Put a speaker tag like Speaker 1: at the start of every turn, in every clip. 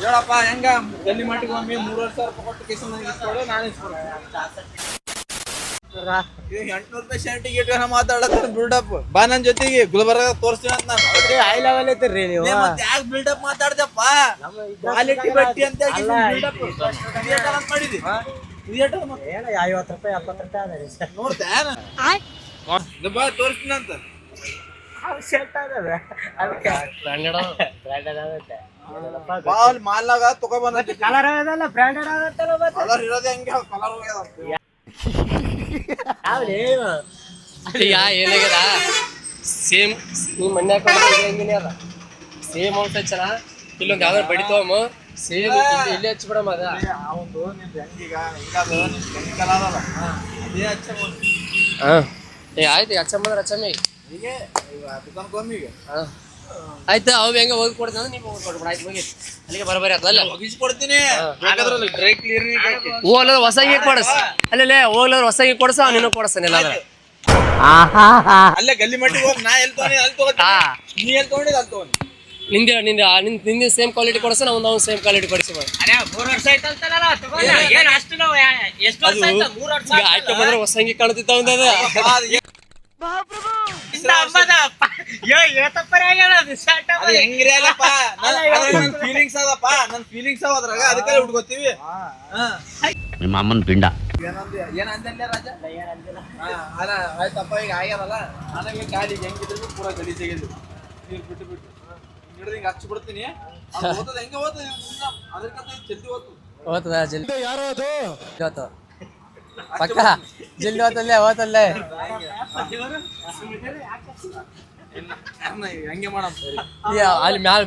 Speaker 1: ಹೇಳಪ್ಪ ಹೆಂಗ ಜಲ್ದಿ ಮಾಡಿಗೆ ಒಮ್ಮೆ 3,000 ಕೊಟ್ಟು ಕೇಸ ನನಗೆ ಇಸ್ಕೊಡು ನಾನು ಇಸ್ಕೊಡ್ತೀನಿ 800 ರೂಪಾಯಿ ಶರ್ಟಿಗೆ ಇಟ್ಟು ಮಾತಾಡತ್ತಾರ ಬಿಲ್ಡಪ್ ಬಾ ನನ್ನ ಜೊತೆಗೆ ಗುಲ್ಬರ್ಗ ತೋರಿಸ್ತೀನಿ ಅಂತ ನಾನು
Speaker 2: ಹೈ ಲೆವೆಲ್ ಐತ್ರಿ ನೀವು
Speaker 1: ಮತ್ತೆ ಯಾಕೆ ಬಿಲ್ಡಪ್ ಮಾತಾಡ್ದಪ್ಪ ಕ್ವಾಲಿಟಿ ಬಟ್ಟಿ ಅಂತ ಬಿಲ್ಡಪ್ ಮಾಡಿದಿ ಏನು
Speaker 2: 50 ರೂಪಾಯಿ 70 ರೂಪಾಯಿ ಅದ
Speaker 1: ನೋಡ್ತಾ ಬಾ ತೋರಿಸ್ತೀನಿ ಅಂತ
Speaker 2: ಶರ್ಟ್ ಅದ ಅದಕ್ಕೆ ಬ್ರಾಂಡೆಡ್ ಆಗುತ್ತೆ
Speaker 1: ಬಾಲ್ ಮಾಲ್ನಾಗ ತಗೊಬಂದ
Speaker 2: ಕಲರ್ ಅದಲ್ಲ ಬ್ರಾಂಡೆಡ್ ಆಗುತ್ತಲ್ಲ ಮತ್ತೆ
Speaker 1: ಕಲರ್ ಇರೋದೇ ಹಂಗೆ ಕಲರ್ ಹೋಗ್ಯದ
Speaker 3: ಏನಾಗ್ಯದ ಸೇಮ್ ನಿಮ್ಮ ಮನೆ ಹೆಂಗಿನೇ ಅದ ಸೇಮ್ ಔಟ್ಸಚ್ಚನ ಇಲ್ಲೊಂದು ಯಾವ್ದಾರು ಬಡಿತವಮ್ಮ ಸೇಮ್ ಇಲ್ಲಿ ಹಚ್ಬಿಡಮ್ಮ ಅದ
Speaker 1: ಅವಂದು ನಿಂದು ಹೆಂಗೀಗ ಹಿಂಗಾದ ನಿನ್ ಕೆಮಿಕಲ್ ಅದಲ್ಲ ಅದೇ ಹಚ್ಚ
Speaker 3: ಆಯ್ತು ಹಚ್ಚಮ್ಮಂದ್ರೆ ಹಚ್ಚಮ್ಮಿ
Speaker 1: ಹೀಗೆ ದುಕಾನ್ ಕೊಮ್ಮಿಗೆ
Speaker 3: ಆಯ್ತು ಅವ್ ಹೆಂಗ ಹೋಗಿ ಕೊಡ್ತಾನ ನೀವು ಹೋಗಿ ಕೊಡ್ಬಿಡ ಆಯ್ತು ಹೋಗಿ ಅಲ್ಲಿಗೆ ಬರಬರಿ ಆತಲ್ಲ
Speaker 1: ಒಗಿಸ್ಕೊಡ್ತೀನಿ ಬೇಕಾದ್ರೆ ಡ್ರೈ ಕ್ಲೀನಿಂಗ್ ಹಾಕಿ
Speaker 3: ಹೋಗ್ಲಾರ ಹೊಸಂಗಿ ಕೊಡಸ್ ಅಲ್ಲೇ ಹೋಗ್ಲಾರ ಹೊಸಂಗಿ ಕೊಡಸ ನೀನು ಕೊಡಸ್ತಾನೆ ಎಲ್ಲ
Speaker 1: ಅಲ್ಲೇ ಗಲ್ಲಿ ಮಟ್ಟಿಗೆ ಹೋಗಿ ನಾ ಎಲ್ಲಿ ತಗೊಂಡಿ ಅಲ್ಲಿ ತಗೋತೀನಿ ನೀ ಎಲ್ಲಿ ತಗೊಂಡಿದ್ದು ಅಲ್ಲಿ ತಗೊಂಡಿ
Speaker 3: ನಿಂದ ಸೇಮ್ ಕ್ವಾಲಿಟಿ ಕೊಡಸ ನಾವು ಸೇಮ್ ಕ್ವಾಲಿಟಿ ಕೊಡಿಸಿ
Speaker 2: 3 ವರ್ಷ ಆಯ್ತಂತಲ್ಲ ತಗೊಂಡ ಏನು ಅಷ್ಟು ನಾವು ಎಷ್ಟು ವರ್ಷ ಆಯ್ತು 3 ವರ್ಷ
Speaker 3: ಆಯ್ತು ಬಂದ್ರೆ ಹೊಸಂಗಿ ಕಾಣ್ತಿತ್ತ ಅವಂದ
Speaker 1: ಹೆಂಗ್ರಿ ಅಲ್ಲಪ್ಪ ನನ್ ಫೀಲಿಂಗ್ಸ್ ಅದಪ್ಪ ನನ್ ಫೀಲಿಂಗ್ಸ್ ಅವ ಅದ್ರಾಗ ಅದಕ್ಕೆ ಹುಡ್ಕೋತೀವಿ
Speaker 4: ನಿಮ್ಮ ಅಮ್ಮನ ಪಿಂಡ
Speaker 1: ಏನಂದ್ರೆ ರಾಜ ಅಲ್ಲ ಆಯ್ತಪ್ಪ ಈಗ ಆಗ್ಯಾರಲ್ಲ ನನಗೆ ಗಾಡಿಗೆ ಹೆಂಗಿದ್ರು ಪೂರಾ ಗಡಿ ತೆಗೆದು ನೀರು ಬಿಟ್ಟು ಹಿಡಿದು ಹಿಂಗೆ ಹಚ್ಚಿ ಬಿಡ್ತೀನಿ ಓದ್ತದ ಹೆಂಗೆ ಓದ್ತದ ಅದಕ್ಕಿಂತ ಜಲ್ದಿ
Speaker 3: ಓದ್ತದ ಜಲ್ದಿ ಯಾರು ಅದು ಇವತ್ತು ಪಕ್ಕ ಜಲ್ದಿ ಓತಲ್ಲೇ ಓತಲ್ಲೇ
Speaker 1: ಹಂಗೆ ಮಾಡಮ್
Speaker 3: ಅಲ್ಲಿ ಮ್ಯಾಲ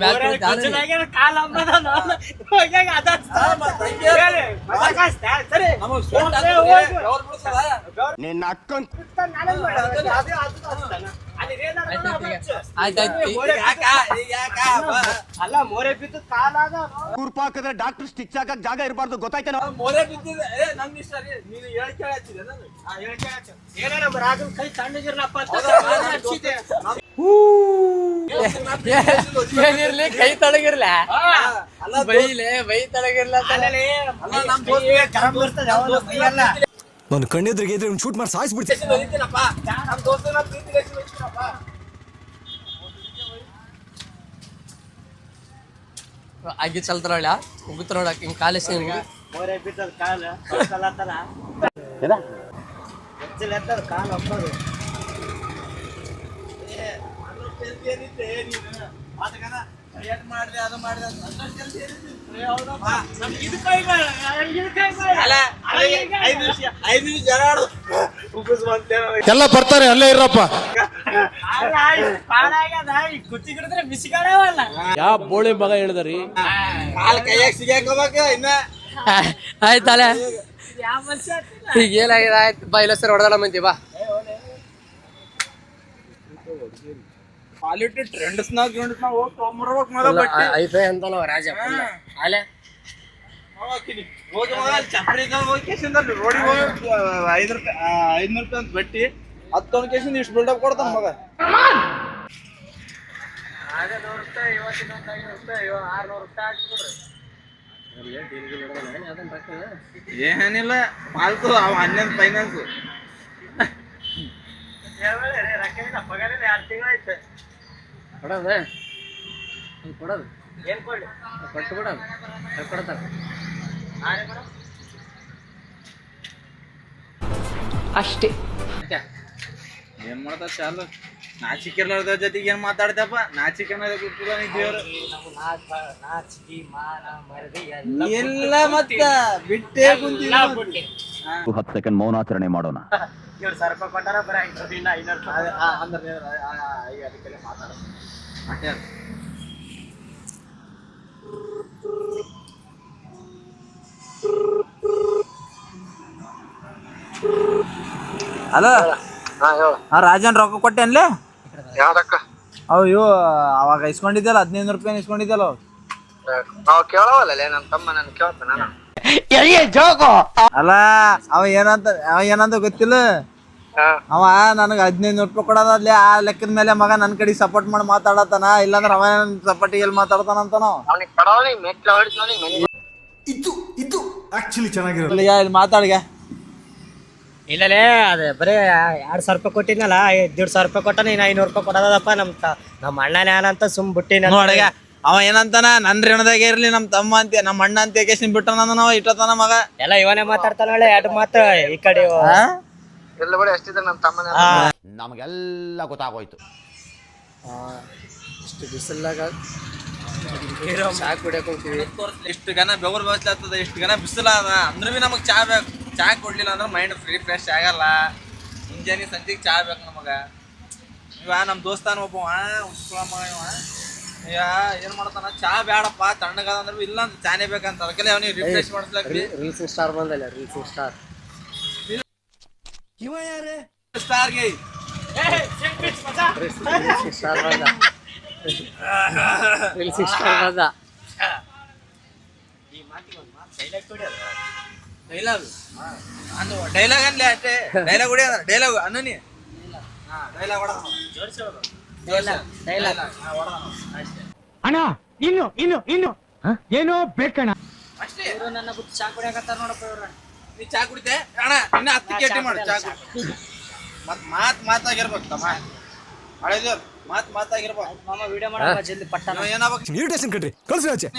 Speaker 4: ನಿನ್ನ ಅಕ್ಕನ್
Speaker 2: ಅಲ್ಲ ಮೋರೆ ಬಿದ್ದು ಕಾಲಾಗ
Speaker 4: ಕೂರ್ಪಾಕದ್ರೆ ಡಾಕ್ಟರ್ ಸ್ಟಿಚ್ ಹಾಕಕ್ ಜಾಗ ಇರಬಾರ್ದು ಗೊತ್ತಾಯ್ತೇನೋ
Speaker 1: ಮೋರೆ ಬಿದ್ದಿದೆ ನನ್ ಇಷ್ಟ ರೀ ನೀನು ಹೇಳಿಕೆ ಹಚ್ಚಿದೆ
Speaker 2: ಏನಾರ ರಾಜನ ಕೈ ಸಣ್ಣಗಿರ್ಲಪ್ಪ
Speaker 3: ಏನಿರ್ಲಿ ಕೈ ತಳಗಿರ್ಲ ಬೈಲೆ ಬೈ ತಳಗಿರ್ಲ
Speaker 5: ನಾನು ಕಣ್ಣೆದ್ರಿಗೆ ಇದ್ರೆ ಶೂಟ್ ಮಾಡಿ ಸಾಯಿಸ್ಬಿಡ್ತೀನಿ
Speaker 3: ಆಗಿ ಚಲ್ತಾರ ಉಗುತ್ತ ನೋಡಕ್ ಹಿಂಗ್ ಕಾಲೇಜ್
Speaker 2: ಮೋರೆ ಬಿದ್ದದ ಕಾಲ ಕಲತರ ಕಾಲ ಒಪ್ಪದು
Speaker 1: ಮಾಡಿದೆ ಅದು ಮಾಡಿದೆ
Speaker 5: ಎಲ್ಲ ಬರ್ತಾರೆ ಅಲ್ಲೇ ಇರಪ್ಪ
Speaker 2: ಕುಚ್ಚಿ ಗಿಡಿದ್ರೆ ಬಿಸಿಗಾಡವಲ್ಲ
Speaker 3: ಯಾವ ಬೋಳಿ ಮಗ ಹೇಳಿದ್ರಿ
Speaker 1: ಕಾಲ್ ಕೈಯಾಗ ಸಿಗಾಕೋಬೇಕ ಇನ್ನ
Speaker 3: ಆಯ್ತಲ್ಲ ಈಗ ಏನಾಗಿದೆ ಆಯ್ತು ಬಾ ಇಲ್ಲ ಸರ್ ಹೊಡೆದಾಡ ಮಂತಿ ಬಾ
Speaker 1: ಕ್ವಾಲಿಟಿ ಟ್ರೆಂಡ್ಸ್ನಾಗ ಹೋಗಿ ತೊಗೊಂಬರ್ಬೇಕು ಮೊದಲ ಬಟ್ಟೆ
Speaker 3: ಐಫೈ ಅಂತ ನಾವು ರಾಜ ಅಲ್ಲೇ
Speaker 1: ಹೋಗಿ ಚಪ್ರಿ ಹೋಗಿ ಕೇಸಿಂದ ರೋಡಿಗೆ ಹೋಗಿ 500 ರೂಪಾಯಿ ಅಂತ ಬಟ್ಟಿ 10 ಕೇಸಿಂದ ಇಷ್ಟು ಬಿಲ್ಡಪ್ ಕೊಡ್ತಾನ ಮಗ ಏನಿಲ್ಲ ಫಾಲ್ತು ಅವ 11 ಫೈನಾನ್ಸ್
Speaker 3: ಕೊಡೋದು ಕೊಡೋದು
Speaker 2: ಏನ್ ಕೊಡ್ಲಿ
Speaker 3: ಕೊಟ್ಟು ಬಿಡೋದು ಕೊಡ್ತಾರ ಅಷ್ಟೇ
Speaker 1: ಏನ್ ಮಾಡ್ತಾರ ಚಾಲು ನಾಚಿಕೆರ್ಲಾರ್ದ ಜೊತೆಗೆ ಏನ್ ಮಾತಾಡ್ತಪ್ಪ ನಾಚಿಕೆ ದೇವ್ರು ಎಲ್ಲ ಮತ್ತ ಬಿಟ್ಟೇ ಕುಂತೀವಿ
Speaker 4: 10 ಸೆಕೆಂಡ್ ಮೌನಾಚರಣೆ ಮಾಡೋಣ
Speaker 2: ಇವ್ರು ಸರ್ಪ ಕೊಟ್ಟಾರ ಬರ 500
Speaker 1: ಅಂದ್ರೆ ಅದಕ್ಕೆಲ್ಲ ಮಾತಾಡ ಹಲೋ ರಾಜನ್ ರೊಕ್ಕ ಕೊಟ್ಟೆನ್ಲೇ ಅಯ್ಯೋ ಅವಾಗ ಇಸ್ಕೊಂಡಿದ್ದಲ್ಲ 1500 ರೂಪಾಯಿ ಇಸ್ಕೊಂಡಿದ್ದಲ್ಲ
Speaker 6: ಕೇಳವಲ್ಲ ನನ್ ತಮ್ಮ ನನ್ ಕೇಳ್ತಾನ
Speaker 1: ಅಲ್ಲ ಅವ ಏನಂತ ಗೊತ್ತಿಲ್ಲ ಅವ ನನಗೆ 1500 ರೂಪಾಯಿ ಕೊಡೋದಲ್ಲಿ ಆ ಲೆಕ್ಕದ ಮೇಲೆ ಮಗ ನನ್ನ ಕಡೆ ಸಪೋರ್ಟ್ ಮಾಡಿ ಮಾತಾಡತಾನ, ಇಲ್ಲಾಂದ್ರೆ ಅವ ಸಪೋರ್ಟಿಗೆ ಎಲ್ಲಿ ಮಾತಾಡ್ತಾನ ಅಂತಾನ.
Speaker 6: ಅವನಿಗೆ ಕೊಡೋನಿ ಮೆಟ್ಲ ಹೊಡಿತಾನಿ ಮನೆ
Speaker 5: ಇದು ಆಕ್ಚುಲಿ ಚೆನ್ನಾಗಿರೋದು.
Speaker 1: ಇಲ್ಲಿ ಮಾತಾಡ್ಗೆ.
Speaker 2: ಇಲ್ಲಲೇ ಅದೇ ಬರೀ 2000 ರೂಪಾಯಿ ಕೊಟ್ಟಿದ್ನಲ್ಲ, 150 ರೂಪಾಯಿ ಕೊಟ್ಟಾನ, ಇನ್ನು 500 ರೂಪಾಯಿ ಕೊಡೋದಪ್ಪ. ನಮ್ಮ ಅಣ್ಣನ ಏನಂತ ಸುಮ್ ಬಿಟ್ಟಿನ
Speaker 1: ನೋಡಗ ಅವ ಏನಂತಾನ, ನನ್ ಋಣದಾಗ ಇರ್ಲಿ ನಮ್ಮ ತಮ್ಮ ಅಂತ ನಮ್ಮ ಅಣ್ಣ ಅಂತ ಕೇಸಿನ ಬಿಟ್ಟ ನಾವು ಇಟ್ಟತಾನ ಮಗ.
Speaker 2: ಎಲ್ಲ ಇವನೇ ಮಾತಾಡ್ತಾನ ಒಳ್ಳೆ 2 ಮಾತು ಈ ಕಡೆ.
Speaker 6: ಎಲ್ಲ ಬಡಿ ಅಷ್ಟಿದ್ರೆ ನಮ್ಮ ತಮ್ಮನ
Speaker 4: ನಮಗೆಲ್ಲ ಗೊತ್ತಾಗೋಯ್ತು.
Speaker 3: ಇಷ್ಟು ಬಿಸಿಲಾಗ ಚಾ ಕುಡಿಯಕ್ ಹೋಗ್ತೀವಿ.
Speaker 1: ಇಷ್ಟು ಗನ ಬೆವರು ಬಸ್ಲಾಗ್ತದ, ಇಷ್ಟು ಗನ ಬಿಸಿಲ ಅದ ಅಂದ್ರೂ ಬಿ ನಮಗ್ ಚಾ ಬೇಕು. ಚಾ ಕೊಡ್ಲಿಲ್ಲ ಅಂದ್ರೆ ಮೈಂಡ್ ಫ್ರೆಶ್ ಆಗಲ್ಲ. ಮುಂಜಾನೆ ಸಂಜೆಗೆ ಚಾ ಬೇಕು ನಮಗ. ಇವ ನಮ್ಮ ದೋಸ್ತಾನ ಒಬ್ಬವ ಏನ್ ಮಾಡ್ತಾನ, ಚಾ ಬ್ಯಾಡಪ್ಪ ತಣ್ಣಗದ ಅಂದ್ರೆ ಇಲ್ಲ ಅಂತ ಚಾನೇ ಬೇಕಂತ. ಅದಕ್ಕೆ ಅವನಿಗೆ ರಿಫ್ರೆಶ್ ಮಾಡಿಸ್ಲಾಕ್ರಿ.
Speaker 3: ರೀಲ್ಸ್ ಸ್ಟಾರ್ ಬಂದಲ್ಲ, ರೀಲ್ಸ್ ಸ್ಟಾರ್.
Speaker 5: ಇವ ಯಾರೇ
Speaker 1: ಸ್ಟಾರ್ಗೆ
Speaker 3: ರೀಲ್ಸ್ ಸ್ಟಾರ್ ಬಂದ. ರೀಲ್ಸ್ ಸ್ಟಾರ್ ಬಂದ.
Speaker 1: ಡೈಲಾಗ್ ಡೈಲಾಗ್ ಅನ್ಲಿ ಅಷ್ಟೇ. ಡೈಲಾಗ್ ಹೊಡಿ ಅಂದ್ರೆ ಡೈಲಾಗ್ ಅನ್ನನಿ. ಡೈಲಾಗ್ ಹೊಡ
Speaker 7: ಅಣ್ಣ ಇನ್ನು ಏನೋ ಬೇಕಣ್ಣ.
Speaker 1: ಅಷ್ಟೇ.
Speaker 2: ನನ್ನ ಬಿಟ್ಟು ಚಾ ಕುಡಿಯಕತ್ತಾರ ನೋಡಪ್ಪ ಇವ್ರ.
Speaker 1: ನೀ ಚಾ ಕುಡಿತೆ ಅಣ್ಣ, ಇನ್ನ 10 ಕೇಟಿ ಮಾಡು ಚಾ ಕುಡಿ. ಮಾತಾಗಿರ್ಬೇಕು ತಮ್ಮ, ಹಳೇದೇವ್ರು ಮಾತಾಗಿರ್ಬೇಕು.
Speaker 2: ಮಾಮ ವಿಡಿಯೋ ಮಾಡಪ್ಪ ಜಲ್ದಿ ಪಟ್ಟ.
Speaker 1: ಏನಾಗ್ಬೇಕು
Speaker 5: ಇನ್ವಿಟೇಷನ್ ಕಟ್ರಿ ಕಳ್ಸಿ ಆಚೆ.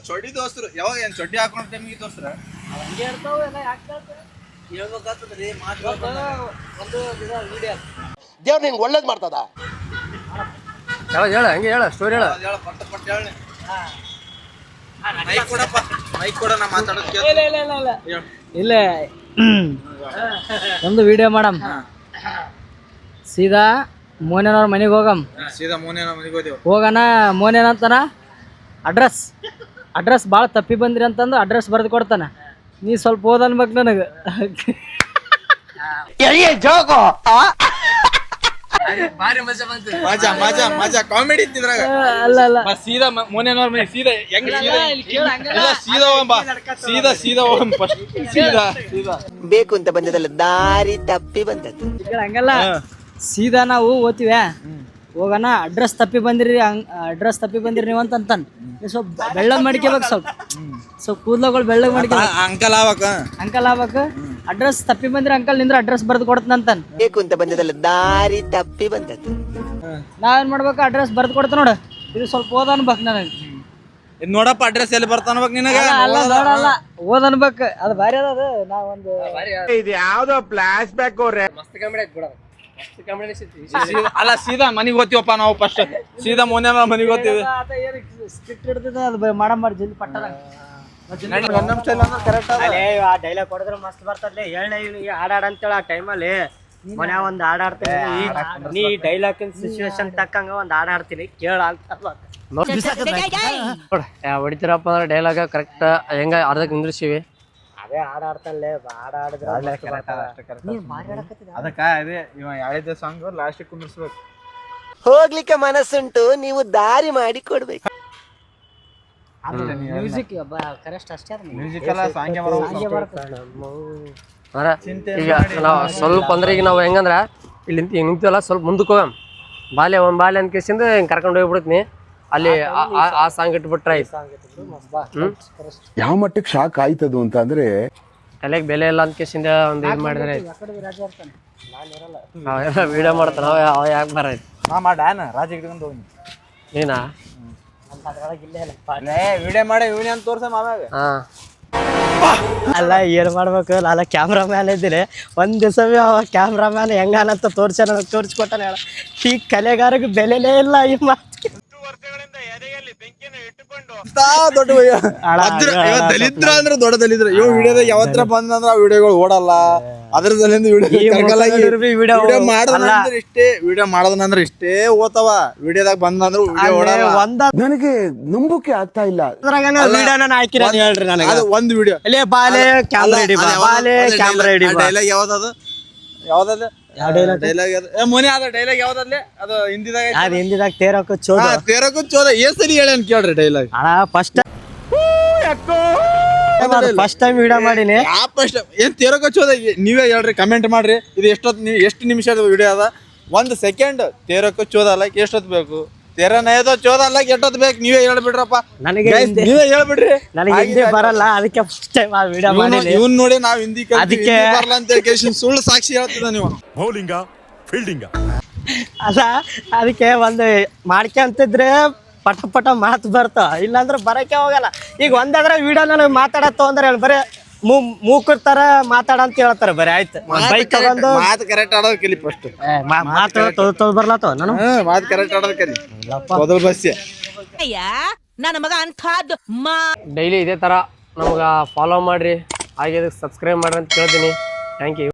Speaker 1: ಚೊಡ್ಡಿ ದೋಸ್ತರು ಯಾವಾಗ ಏನ್ ಚೊಡ್ಡಿ ಹಾಕೊಂಡ್ ಟೈಮಿಗೆ ದೋಸ್ತರ
Speaker 2: ಹಂಗೆ ಇರ್ತಾವ ಎಲ್ಲ ಯಾಕೆ
Speaker 1: ಹೇಳ್ಬೇಕಾಗ್ತದ್ರಿ.
Speaker 2: ಒಂದು ವಿಡಿಯೋ
Speaker 4: ದೇವ್ರು ನಿಂಗೆ ಒಳ್ಳೇದ್ ಮಾಡ್ತದ.
Speaker 3: ಹೇಳ ಹಂಗೆ ಹೇಳ ಸ್ಟೋರಿ ಹೇಳ.
Speaker 1: ಹೇಳ ಪಟ್ಟ ಹೇಳಿ. ಮೈಕ್ ಕೊಡಪ್ಪ, ಮೈಕ್ ಕೊಡ, ನಾ ಮಾತಾಡೋದ್
Speaker 2: ಇಲ್ಲ ಒಂದು ವಿಡಿಯೋ ಮಾಡಮ್. ಸೀದಾ ಮೋನೇನವ್ರ ಮನೆಗೆ ಹೋಗಮ್.
Speaker 1: ಸೀದಾ ಮೋನೇನ ಮನೆಗೆ ಹೋದೇವು.
Speaker 2: ಹೋಗೋಣ. ಮೋನೇನಂತಾನ ಅಡ್ರೆಸ್ ಭಾಳ ತಪ್ಪಿ ಬಂದ್ರಿ ಅಂತಂದು ಅಡ್ರೆಸ್ ಬರೆದು ಕೊಡ್ತಾನ. ನೀ ಸ್ವಲ್ಪ ಓದ್ ಅನ್ಬೇಕು ನನಗೆ.
Speaker 3: ಭಾರಿ ಮಜಾ ಬಂತು.
Speaker 1: ಮಜಾ ಕಾಮಿಡಿ ಇದ್ದಿದ್ರಾಗ.
Speaker 2: ಅಲ್ಲ
Speaker 1: ಸೀದಾ ಮೋನೇನವ್ರ ಮನೆ ಸೀದಾ ಹೆಂಗ್ ಸೀದಾ ಹೋಗಮ್ ಫಸ್ಟ್. ಸೀದಾ
Speaker 8: ಬೇಕು ಅಂತ ಬಂದದಲ್ಲ, ದಾರಿ ತಪ್ಪಿ ಬಂದದ್ದು.
Speaker 2: ಹಂಗಲ್ಲ, ಸೀದಾ ನಾವು ಓದ್ತೀವಿ. ಹೋಗೋಣ. ಅಡ್ರೆಸ್ ತಪ್ಪಿ ಬಂದಿರಿ ನೀವು ಅಂತಾನ. ಸ್ವಲ್ಪ ಬೆಳ್ಳಗ್ ಮಾಡ್ಕೋಬೇಕು, ಸ್ವಲ್ಪ ಕೂದಲಗಳು ಬೆಳ್ಳಗ್ ಮಾಡ್ಕೋಬೇಕು. ಅಂಕಲ್ ಆಗ್ಬೇಕು. ಅಡ್ರೆಸ್ ತಪ್ಪಿ ಬಂದ್ರಿ ಅಂಕಲ್ ನಿಂದ್ರ ಅಡ್ರೆಸ್ ಬರ್ದು ಕೊಡ್ತಾನಂತಾನ.
Speaker 8: ಬೇಕು ಅಂತ ಬಂದದಲ್ಲ, ದಾರಿ ತಪ್ಪಿ ಬಂದದ್ದು.
Speaker 2: ನಾವೇನ್ ಮಾಡ್ಬೇಕು, ಅಡ್ರೆಸ್ ಬರ್ದು ಕೊಡ್ತ ನೋಡು. ಇದು ಸ್ವಲ್ಪ ಓದ್ ಅನ್ಬೇಕು ನನಗೆ.
Speaker 1: ನೋಡಪ್ಪ ಅಡ್ರೆಸ್ ಎಲ್ಲಿ ಬರ್ತಾನ ನಿನಗ.
Speaker 2: ಅಲ್ಲ ನೋಡಲ್ಲ, ಓದ್ ಅನ್ಬೇಕು. ಅದು ಭಾರಿ ಅದ. ಅದು ನಾವೊಂದು
Speaker 7: ಇದು ಯಾವ್ದೋ ಫ್ಲಾಶ್ ಬ್ಯಾಕ್ ಅವ್ರೆ.
Speaker 3: ಮಸ್ತ್ ಕಾಮಿಡಿ ಆಯ್ತು ಬಿಡ. ಮಸ್ತ್ ಕಾಮಿಡಿ
Speaker 1: ಅಲ್ಲ ಸೀದಾ ಮನಿಗ್ ಹೋಗ್ತೀವಪ್ಪ ನಾವು ಫಸ್ಟ್. ಸೀದಾ ಮೋನೇನವ್ರ ಮನಿಗ್ ಹೋಗ್ತೀವಿ.
Speaker 2: ಸ್ಕ್ರಿಪ್ಟ್ ಹಿಡ್ದಿದ್ದ ಅದು ಮಾಡಿ ಜಲ್ದಿ ಪಟ್ಟದ.
Speaker 1: ಕರೆಕ್ಟ್
Speaker 2: ಆ ಡೈಲಾಗ್ ಕೊಡಿದ್ರೆ ಮಸ್ತ್ ಬರ್ತದ್ಲೆ. ಹೇಳ ಇವನಿಗೆ ಹಾಡಾಡ ಅಂತೇಳಿ ಆ ಟೈಮಲ್ಲಿ ಮನೆ ಒಂದ್ ಹಾಡಾಡ್ತೀನಿ. ನೀ ಡೈಲಾಗ್ ಸಿಚುವೇಶನ್ ತಕ್ಕಂಗ ಒಂದ್ ಹಾಡಾಡ್ತೀನಿ ಕೇಳ ಅಂತ
Speaker 3: ಹೊಡಿತೀರಪ್ಪ ಅಂದ್ರೆ ಡೈಲಾಗ ಕರೆಕ್ಟ್ ಹೆಂಗ ಅರ್ಧಕ್ಕೆ ನಿಂದ್ರಿಸಿವಿ.
Speaker 2: ಅದೇ ಹಾಡಾಡ್ತಲ್ಲೇ ಹಾಡಾಡಿದ್ರೆ
Speaker 1: ಅದಕ್ಕ ಅದೇ ಇವ ಹೇಳಿದ ಸಾಂಗ್ ಲಾಸ್ಟ್ ಕುಂದಿರ್ಸ್ಬೇಕು.
Speaker 8: ಹೋಗ್ಲಿಕ್ಕೆ ಮನಸ್ಸುಂಟು, ನೀವು ದಾರಿ ಮಾಡಿ ಕೊಡ್ಬೇಕು.
Speaker 2: ಮ್ಯೂಸಿಕ್ ಕರೆಕ್ಟ್ ಅಷ್ಟೇ.
Speaker 1: ಮ್ಯೂಸಿಕ್ ಎಲ್ಲ ಸಾಂಗ್
Speaker 3: ಈಗ ನಾವು ಸ್ವಲ್ಪ ಅಂದ್ರೆ ಈಗ ನಾವು ಹೆಂಗಂದ್ರ ಇಲ್ಲಿ ನಿಂತೀವಲ್ಲ, ಸ್ವಲ್ಪ ಮುಂದಕ್ಕೆ ಹೋಗಮ್. ಬಾಲ್ಯ ಅಂತ ಕೇಸಿಂದ ಹಿಂಗೆ ಕರ್ಕೊಂಡು ಹೋಗ್ಬಿಡ್ತೀನಿ. ಅಲ್ಲಿ ಆ ಸಾಂಗ್ ಇಟ್ಬಿಟ್ರೆ ಆಯ್ತು.
Speaker 9: ಯಾವ ಮಟ್ಟಕ್ಕೆ ಶಾಕ್ ಆಯ್ತದು ಅಂತ ಅಂದ್ರೆ
Speaker 3: ತಲೆಗೆ ಬೆಲೆ ಇಲ್ಲ ಅಂತ ಕೇಸಿಂದ ಒಂದು ಇದು ಮಾಡಿದ್ರೆ ಅವೆಲ್ಲ ವಿಡಿಯೋ ಮಾಡ್ತಾನ. ಅವ ಯಾಕೆ ಬರಾಯ್ತು
Speaker 1: ರಾಜ ಇಟ್ಕೊಂಡು ಹೋಗಿ
Speaker 3: ನೀನಾ
Speaker 1: ವಿಡಿಯೋ ಮಾಡಿ ಇವನಿ ಅಂತ ತೋರ್ಸ ಆಮ್ಯಾಗ.
Speaker 2: ಅಲ್ಲ ಏನ್ ಮಾಡ್ಬೇಕು, ನಾನು ಕ್ಯಾಮ್ರಾ ಮ್ಯಾನ್ ಇದ್ದೀನಿ. ಒಂದ್ ದಿವಸ ಅವ ಕ್ಯಾಮ್ರಾ ಮ್ಯಾನ್ ಹೆಂಗಾನಂತ ತೋರಿಸ್ಕೊಟ್ಟಾನ. ಹೇಳ ಈ ಕಲೆಗಾರಗೆ ಬೆಲೆನೇ ಇಲ್ಲ. ಈ ಮಾತು
Speaker 1: ದಲಿದ್ರ ಅಂದ್ರೆ ದೊಡ್ಡ ದಲಿದ್ರ. ಇವ್ ವಿಡಿಯೋದಾಗ ಯಾವತ್ರ ಬಂದಂದ್ರ ಆ ವಿಡಿಯೋಗಳು ಓಡಲ್ಲ. ಅದ್ರ ಸಲಿಂದ ವಿಡಿಯೋ ಮಾಡೋದನಂದ್ರೆ ಇಷ್ಟೇ ಓದ್ತಾವ. ವಿಡಿಯೋದಾಗ ಬಂದಂದ್ರ ವಿಡಿಯೋ ಓಡಲ್ಲ.
Speaker 9: ನನಗೆ ನಂಬುಕೆ ಆಗ್ತಾ ಇಲ್ಲ.
Speaker 2: ಹೇಳ್ರಿ ನನಗೆ
Speaker 1: ಅದು ಒಂದ್ ವಿಡಿಯೋ. ಡೈಲಾಗ್ ಯಾವ್ದದ ಡೈಲಾಗ್ ಮೊನ್ನೆ ಅದ ಡೈಲಾಗ್ ಯಾವ್ದಲ್ಲೇ ಅದು ಹಿಂದಿದಾಗ
Speaker 2: ತೇರಕ್ಕೂ ಚೋದ
Speaker 1: ತೇರಕ್ಕೂ ಚೋದ ಏಸಲಿ ಹೇಳಿ ಅಂತ ಕೇಳ್ರಿ ಡೈಲಾಗ್.
Speaker 2: ಫಸ್ಟ್
Speaker 7: ಬೇಕು.
Speaker 2: ಫಸ್ಟ್ ಟೈಮ್ ವಿಡಿಯೋ ಮಾಡೀನಿ.
Speaker 1: ಫಸ್ಟ್ ಏನ್ ತೇರಕ್ ಹಚ್ಚೋದ ನೀವೇ ಹೇಳ್ರಿ, ಕಮೆಂಟ್ ಮಾಡ್ರಿ. ಇದು ಎಷ್ಟು ನಿಮಿಷದ ವಿಡಿಯೋ ಅದ? 1 ಸೆಕೆಂಡ್ ತೇರಕ್ ಹಚ್ಚೋದಲ್ಲ, ಎಷ್ಟೊತ್ತು ಬೇಕು? ತೆರ ನಯದೋ ಚೋದಲ್ಲ, ಎಷ್ಟೊತ್ತು ಬೇಕು? ನೀವೇ ಹೇಳ್ಬಿಡ್ರಪ್ಪ.
Speaker 2: ನನಗೆ
Speaker 1: ನೀವೇ ಹೇಳ್ಬಿಡ್ರಿ.
Speaker 2: ನನಗೆ ಹಿಂದಿ ಬರಲ್ಲ, ಅದಕ್ಕೆ ಫಸ್ಟ್ ಟೈಮ್ ಆ ವಿಡಿಯೋ ಮಾಡೀನಿ.
Speaker 1: ಇವ್ನ್ ನೋಡಿ ನಾವ್ ಹಿಂದಿ
Speaker 2: ಅದಕ್ಕೆ
Speaker 1: ಬರಲ್ಲ ಅಂತ ಹೇಳಿ ಸುಳ್ಳು ಸಾಕ್ಷಿ ಹೇಳ್ತಿದ ನೀವು.
Speaker 5: ಬೌಲಿಂಗ ಫೀಲ್ಡಿಂಗ
Speaker 2: ಅಲ್ಲ, ಅದಕ್ಕೆ ಒಂದು ಮಾಡ್ಕೊಂತಿದ್ರೆ ಪಟ ಪಟ ಮಾತು ಬರ್ತಾವ, ಇಲ್ಲಾಂದ್ರೆ ಬರಕ್ಕೆ ಹೋಗಲ್ಲ. ಈಗ ಒಂದಾದ್ರೆ ವಿಡಿಯೋ ನನಗೆ ಮಾತಾಡತ್ತೋ ಅಂದ್ರೆ ಹೇಳಿ ಬರೀ ಮೂಕರ್ ತರ ಮಾತಾಡ ಅಂತ ಹೇಳ್ತಾರೆ. ಬರೀ ಆಯ್ತು ಬೈಕ್ ತಗೊಂಡು
Speaker 1: ಮಾತು ಕರೆಕ್ಟ್ ಆಡೋದು ಕಲಿ ಫಸ್ಟ್.
Speaker 2: ಮಾತು ಬರ್ಲಾತವ ನಾನು
Speaker 1: ಮಾತು ಕರೆಕ್ಟ್ ಆಡೋದು ಕಲಿ ಮೊದಲು ಬಸ್ಸೆ.
Speaker 10: ನನ್ನ ಮಗ ಅಂಥದ್ದು
Speaker 3: ಡೈಲಿ ಇದೇ ಥರ ನಮ್ಗೆ ಫಾಲೋ ಮಾಡಿರಿ, ಹಾಗೆ ಸಬ್ಸ್ಕ್ರೈಬ್ ಮಾಡ್ರಿ ಅಂತ ಕೇಳ್ತೀನಿ. Thank you.